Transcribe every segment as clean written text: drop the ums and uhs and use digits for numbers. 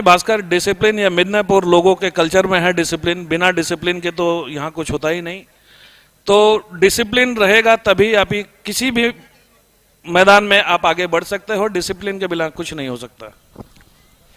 Bhaskar, discipline या मिदनापुर लोगों के कल्चर में है डिसिप्लिन, बिना डिसिप्लिन के तो यहाँ कुछ होता ही नहीं। तो डिसिप्लिन रहेगा तभी आप किसी भी मैदान में आप आगे बढ़ सकते हो, डिसिप्लिन के बिना कुछ नहीं हो सकता।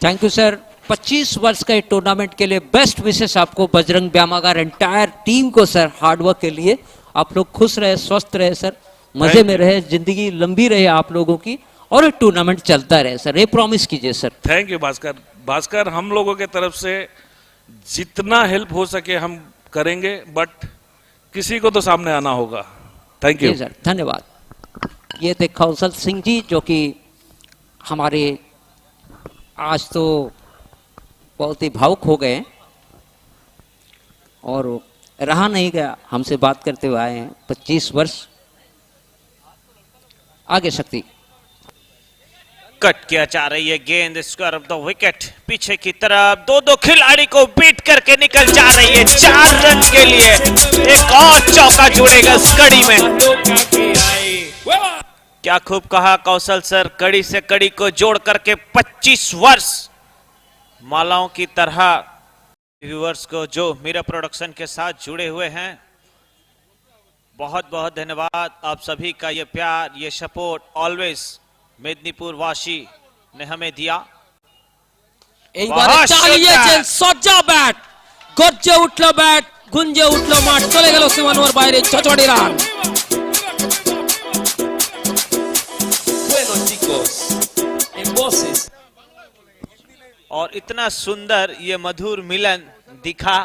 Thank you sir. 25 वर्ष का टूर्नामेंट के लिए बेस्ट विशेष आपको, बजरंग ब्यामागार एंटायर टीम को सर, हार्डवर्क के लिए। आप लोग खुश रहे, स्वस्थ रहे सर, मजे में रहे, जिंदगी लंबी रहे आप लोगों की, और टूर्नामेंट चलता रहे सर, ये प्रॉमिस कीजिए sir. Thank you Bhaskar. Bhaskar, हम लोगों के तरफ से जितना हेल्प हो सके हम करेंगे, बट किसी को तो सामने आना होगा। थैंक यू सर, धन्यवाद। ये थे कौशल सिंह जी, जो कि हमारे आज तो बहुत ही भावुक हो गए और रहा नहीं गया, हमसे बात करते हुए आए हैं। 25 वर्ष आगे शक्ति। कट किया जा रही है गेंद, स्क्वायर ऑफ द विकेट पीछे की तरफ, दो खिलाड़ी को बीट करके निकल जा रही है 4 रन के लिए। एक और चौका जुड़ेगा इस कड़ी में। क्या खूब कहा कौशल सर, कड़ी से कड़ी को जोड़ करके 25 वर्ष मालाओं की तरह व्यूअर्स को जो मीरा प्रोडक्शन के साथ जुड़े हुए हैं, बहुत बहुत धन्यवाद आप सभी का। ये प्यार, ये सपोर्ट ऑलवेज মেদিনীপুর वासी ने हमें दिया। এইবারে চালিয়েছেন সজ্জা ব্যাট, গর্জে উঠলো ব্যাট, গুঞ্জে উঠলো মাঠ, চলে গেল সীমানোর বাইরে, চচড়ি রান। और इतना सुंदर ये मधुर मिलन दिखा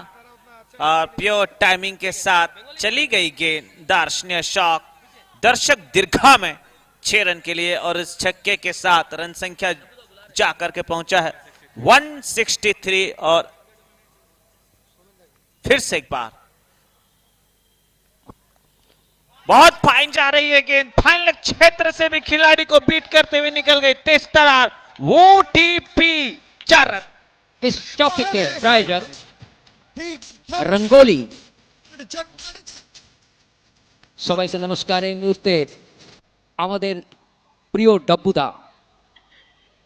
और प्योर टाइमिंग के साथ चली गई गेंद, दर्शनीय शॉट, दर्शक दीर्घा में 6 रन के लिए, और इस छक्के के साथ रन संख्या जाकर के पहुंचा है 163। और फिर से एक बार बहुत फाइन जा रही है गेंद, फाइनल क्षेत्र से भी खिलाड़ी को बीट करते हुए निकल गई तेज तरार, वो टीपी 4 रन। इस चौके के प्रायोजक रंगोली। সবাইকে নমস্কার। এই মুহূর্তে আমাদের প্রিয় ডাব্বুদা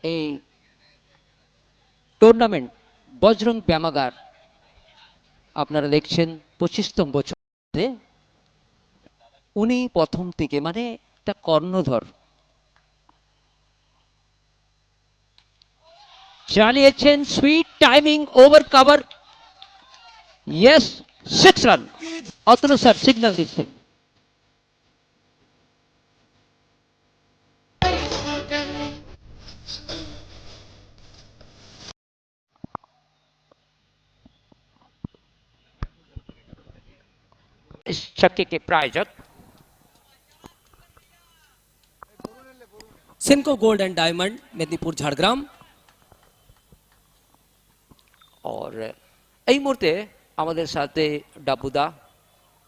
এই টুর্নামেন্ট বজরং ব্যায়ামাগার আপনারা দেখছেন 25তম বছরে উনি প্রথম থেকে মানে একটা কর্ণধর চালিয়েছেন, sweet timing, over cover, yes 6 run. Atanu sir signal দিচ্ছেন। इस छक्के के प्रायोजक Senco gold and diamond, Medinipur, Jhargram. और এই মুহূর্তে আমাদের সাথে ডাবুদা,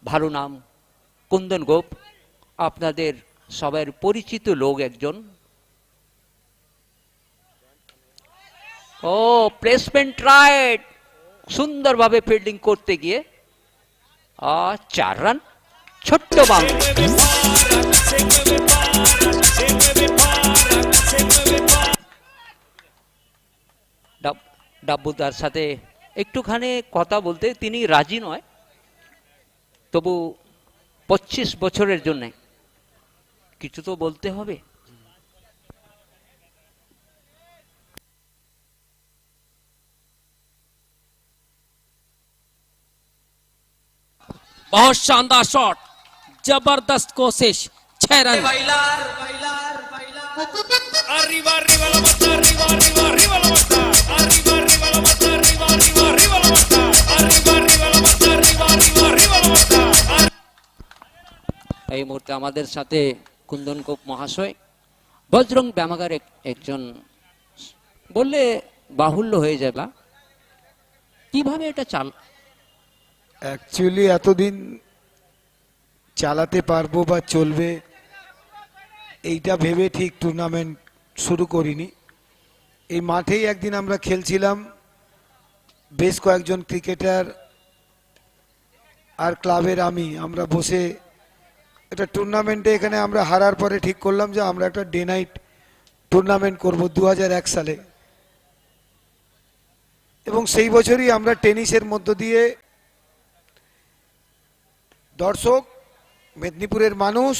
ভালো নাম কুন্দন গোপ, আপনাদের সবার পরিচিত লোক একজন। ও প্লেসমেন্ট রাইট, সুন্দরভাবে ফিল্ডিং করতে গিয়ে 4 রান, ছোট্ট বাউন্ডারি। ডাব্বুদার সাথে একটুখানি কথা বলতে তিনি রাজি নয়, তবু 25 বছরের জন্য কিছু তো বলতে হবে। बहुत शानदार शॉट, जबरदस्त कोशिश, 6 रन। এই মুহূর্তে আমাদের সাথে কুন্দন গোপ মহাশয়, বজরং ব্যায়ামাগার একজন বললে বাহুল্য হয়ে যাবে, কিভাবে এটা চাল অ্যাকচুয়ালি এতদিন চালাতে পারবো বা চলবে এইটা ভেবে ঠিক টুর্নামেন্ট শুরু করিনি। এই মাঠেই একদিন আমরা খেলছিলাম, বেশ কয়েকজন ক্রিকেটার আর ক্লাবের আমরা বসে একটা টুর্নামেন্টে এখানে আমরা হারার পরে ঠিক করলাম যে আমরা একটা ডে নাইট টুর্নামেন্ট করব 2001 সালে। এবং সেই বছরই আমরা টেনিসের মধ্য দিয়ে দর্শক, মেদিনীপুরের মানুষ,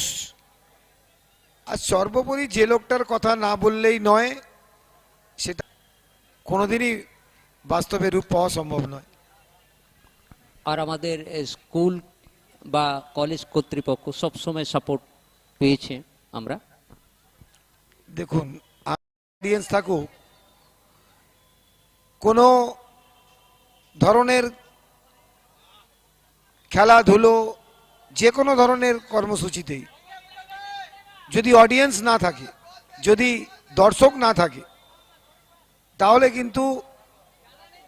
আর সর্বোপরি যে লোকটার কথা না বললেই নয়, সেটা কোনোদিনই বাস্তবে রূপ পাওয়া সম্ভব নয়। আর আমাদের স্কুল বা কলেজ কর্তৃপক্ষ সবসময় সাপোর্ট পেয়েছে আমরা। দেখুন, অডিয়েন্স থাকুক, কোনো ধরনের খেলাধুলো, যে কোনো ধরনের কর্মসূচিতেই যদি অডিয়েন্স না থাকে, যদি দর্শক না থাকে, তাহলে কিন্তু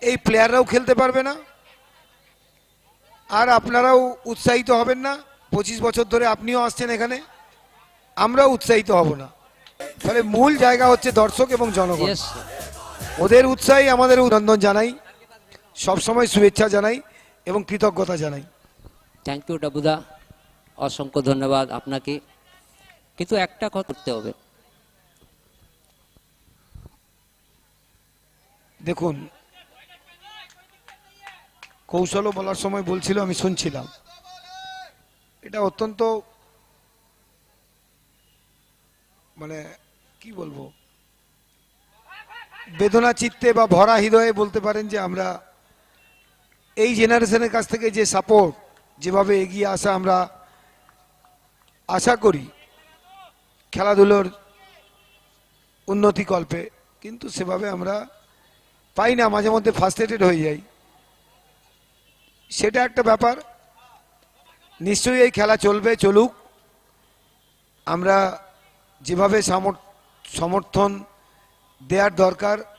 এই প্লেয়াররাও খেলতে পারবে না, আর আপনারাও উৎসাহিত হবেন না। 25 বছর ধরে আপনিও আসছেন এখানে, আমরাও উৎসাহিত হব না। ফলে মূল জায়গা হচ্ছে দর্শক এবং জনগণ। Yes, sir. ওদের উৎসাহী আমাদের অভিনন্দন জানাই, সবসময় শুভেচ্ছা জানাই এবং কৃতজ্ঞতা জানাই। থ্যাংক ইউ ডাবুদা, অসংখ্য ধন্যবাদ আপনাকে। কিন্তু একটা কথা করতে হবে, দেখুন, কৌশলও বলার সময় বলছিল, আমি শুনছিলাম, এটা অত্যন্ত মানে কি বলবো, বেদনা চিত্তে বা ভরা হৃদয়ে বলতে পারেন যে আমরা এই জেনারেশনের কাছ থেকে যে সাপোর্ট, যেভাবে এগিয়ে আসা আমরা আশা করি খেলাধুলোর উন্নতি কল্পে, কিন্তু সেভাবে আমরা পাই না, মাঝে মধ্যে ফ্রাস্ট্রেটেড হয়ে যাই। সেটা একটা ব্যাপার। নিশ্চয়ই এই খেলা চলবে, চলুক। আমরা যেভাবে সমর্থন দেওয়ার দরকার